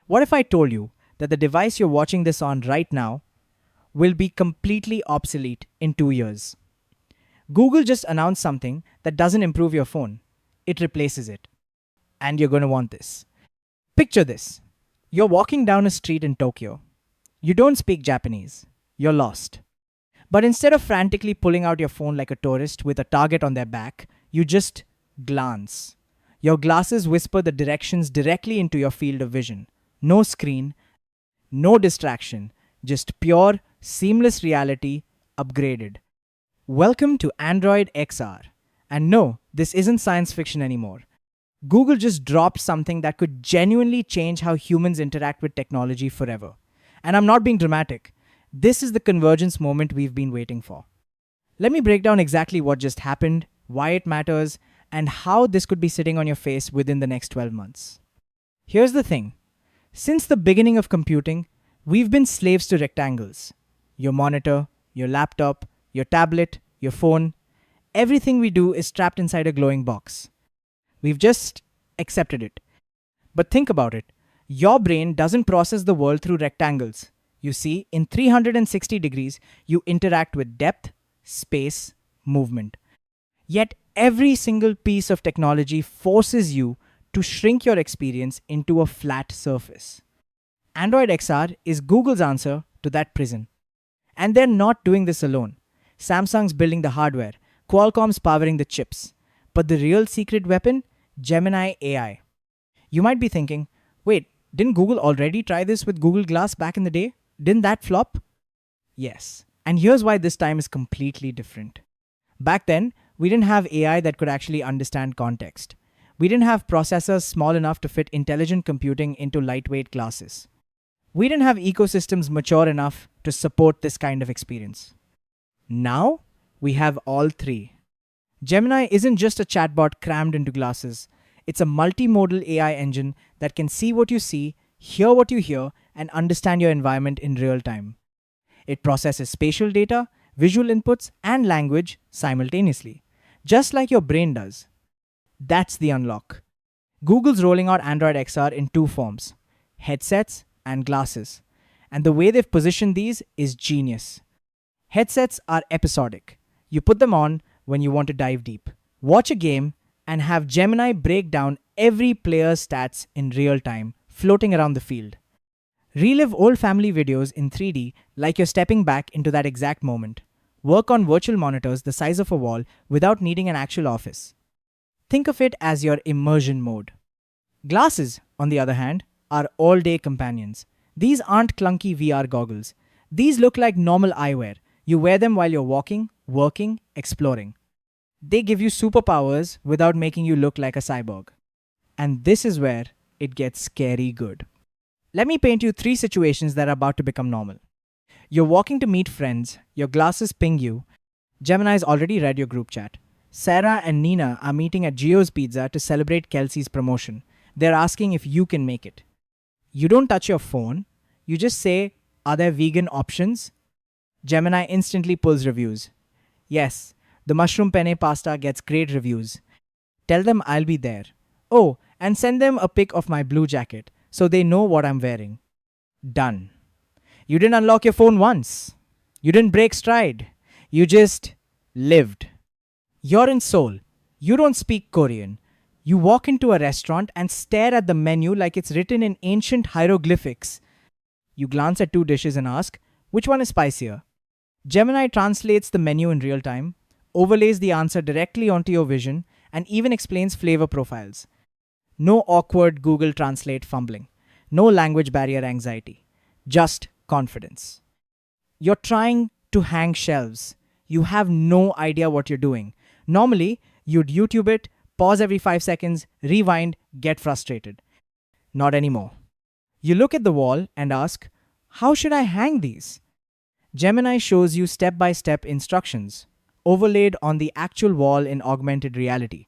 What if I told you that the device you're watching this on right now will be completely obsolete in 2 years? Google just announced something that doesn't improve your phone, it replaces it. And you're going to want this. Picture this: you're walking down a street in Tokyo. You don't speak Japanese, you're lost. But instead of frantically pulling out your phone like a tourist with a target on their back, you just glance. Your glasses whisper the directions directly into your field of vision. No screen, no distraction, just pure, seamless reality upgraded. Welcome to Android XR. And no, this isn't science fiction anymore. Google just dropped something that could genuinely change how humans interact with technology forever. And I'm not being dramatic. This is the convergence moment we've been waiting for. Let me break down exactly what just happened, why it matters, and how this could be sitting on your face within the next 12 months. Here's the thing: since the beginning of computing, we've been slaves to rectangles. Your monitor, your laptop, your tablet, your phone, everything we do is trapped inside a glowing box. We've just accepted it. But think about it. Your brain doesn't process the world through rectangles. You see, in 360 degrees, you interact with depth, space, movement. Yet every single piece of technology forces you to shrink your experience into a flat surface. Android XR is Google's answer to that prison. And they're not doing this alone. Samsung's building the hardware, Qualcomm's powering the chips. But the real secret weapon? Gemini AI. You might be thinking, wait, didn't Google already try this with Google Glass back in the day? Didn't that flop? Yes. And here's why this time is completely different. Back then, we didn't have AI that could actually understand context. We didn't have processors small enough to fit intelligent computing into lightweight glasses. We didn't have ecosystems mature enough to support this kind of experience. Now, we have all three. Gemini isn't just a chatbot crammed into glasses. It's a multimodal AI engine that can see what you see, hear what you hear, and understand your environment in real time. It processes spatial data, visual inputs, and language simultaneously, just like your brain does. That's the unlock. Google's rolling out Android XR in two forms: headsets and glasses. And the way they've positioned these is genius. Headsets are episodic. You put them on when you want to dive deep, watch a game, and have Gemini break down every player's stats in real time, floating around the field. Relive old family videos in 3D like you're stepping back into that exact moment. Work on virtual monitors the size of a wall without needing an actual office. Think of it as your immersion mode. Glasses, on the other hand, are all-day companions. These aren't clunky VR goggles. These look like normal eyewear. You wear them while you're walking, working, exploring. They give you superpowers without making you look like a cyborg. And this is where it gets scary good. Let me paint you 3 situations that are about to become normal. You're walking to meet friends, your glasses ping you. Gemini's already read your group chat. Sarah and Nina are meeting at Gio's Pizza to celebrate Kelsey's promotion. They're asking if you can make it. You don't touch your phone. You just say, "Are there vegan options?" Gemini instantly pulls reviews. "Yes, the mushroom penne pasta gets great reviews. Tell them I'll be there. Oh, and send them a pic of my blue jacket so they know what I'm wearing." Done. You didn't unlock your phone once. You didn't break stride. You just lived. You're in Seoul. You don't speak Korean. You walk into a restaurant and stare at the menu like it's written in ancient hieroglyphics. You glance at 2 dishes and ask, which one is spicier? Gemini translates the menu in real time, overlays the answer directly onto your vision, and even explains flavor profiles. No awkward Google Translate fumbling. No language barrier anxiety. Just confidence. You're trying to hang shelves. You have no idea what you're doing. Normally, you'd YouTube it, pause every 5 seconds, rewind, get frustrated. Not anymore. You look at the wall and ask, how should I hang these? Gemini shows you step-by-step instructions, overlaid on the actual wall in augmented reality.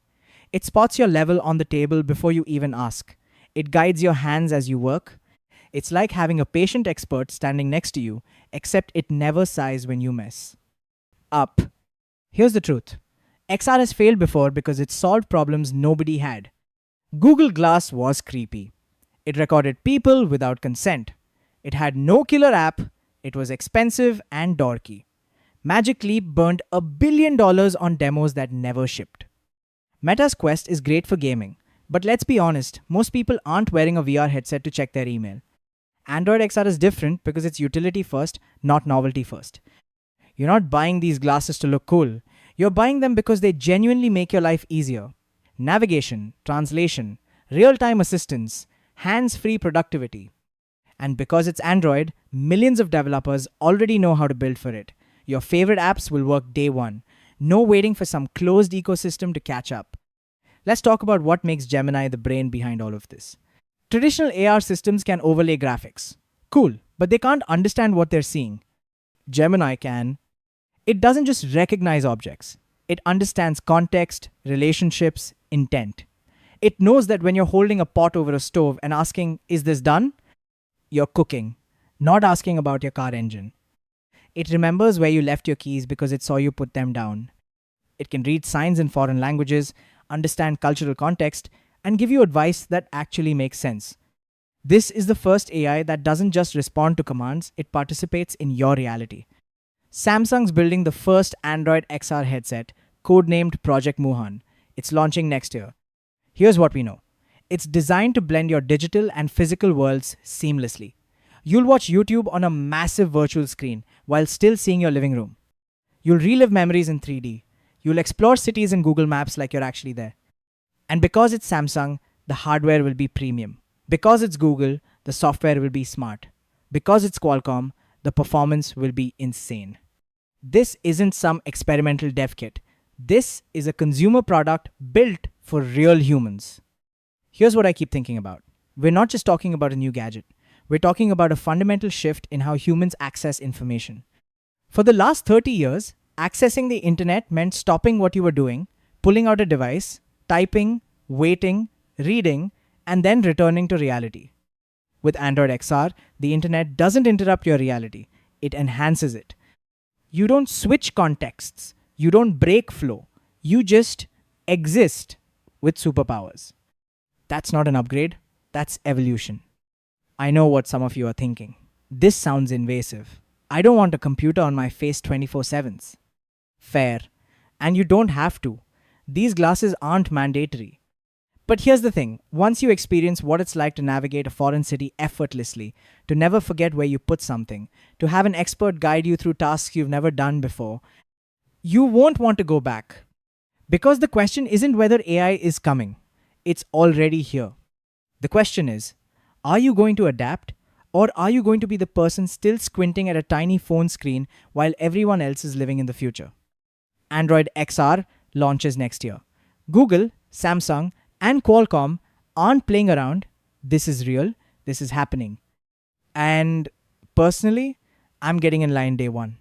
It spots your level on the table before you even ask. It guides your hands as you work. It's like having a patient expert standing next to you, except it never sighs when you mess up. Here's the truth. XR has failed before because it solved problems nobody had. Google Glass was creepy. It recorded people without consent. It had no killer app. It was expensive and dorky. Magic Leap burned $1 billion on demos that never shipped. Meta's Quest is great for gaming, but let's be honest, most people aren't wearing a VR headset to check their email. Android XR is different because it's utility first, not novelty first. You're not buying these glasses to look cool. You're buying them because they genuinely make your life easier. Navigation, translation, real time assistance, hands free productivity. And because it's Android, millions of developers already know how to build for it. Your favorite apps will work day one. No waiting for some closed ecosystem to catch up. Let's talk about what makes Gemini the brain behind all of this. Traditional AR systems can overlay graphics. Cool, but they can't understand what they're seeing. Gemini can. It doesn't just recognize objects, it understands context, relationships, intent. It knows that when you're holding a pot over a stove and asking, "Is this done?" you're cooking, not asking about your car engine. It remembers where you left your keys because it saw you put them down. It can read signs in foreign languages, understand cultural context, and give you advice that actually makes sense. This is the first AI that doesn't just respond to commands, it participates in your reality. Samsung's building the first Android XR headset, codenamed Project Muhan. It's launching next year. Here's what we know. It's designed to blend your digital and physical worlds seamlessly. You'll watch YouTube on a massive virtual screen while still seeing your living room. You'll relive memories in 3D. You'll explore cities in Google Maps like you're actually there. And because it's Samsung, the hardware will be premium. Because it's Google, the software will be smart. Because it's Qualcomm, the performance will be insane. This isn't some experimental dev kit. This is a consumer product built for real humans. Here's what I keep thinking about. We're not just talking about a new gadget. We're talking about a fundamental shift in how humans access information. For the last 30 years, accessing the internet meant stopping what you were doing, pulling out a device, typing, waiting, reading, and then returning to reality. With Android XR, the internet doesn't interrupt your reality, it enhances it. You don't switch contexts, you don't break flow, you just exist with superpowers. That's not an upgrade, that's evolution. I know what some of you are thinking. This sounds invasive. I don't want a computer on my face 24/7. Fair. And you don't have to. These glasses aren't mandatory. But here's the thing. Once you experience what it's like to navigate a foreign city effortlessly, to never forget where you put something, to have an expert guide you through tasks you've never done before, you won't want to go back. Because the question isn't whether AI is coming. It's already here. The question is, are you going to adapt? Or are you going to be the person still squinting at a tiny phone screen while everyone else is living in the future? Android XR launches next year. Google, Samsung, and Qualcomm aren't playing around. This is real. This is happening. And personally, I'm getting in line day one.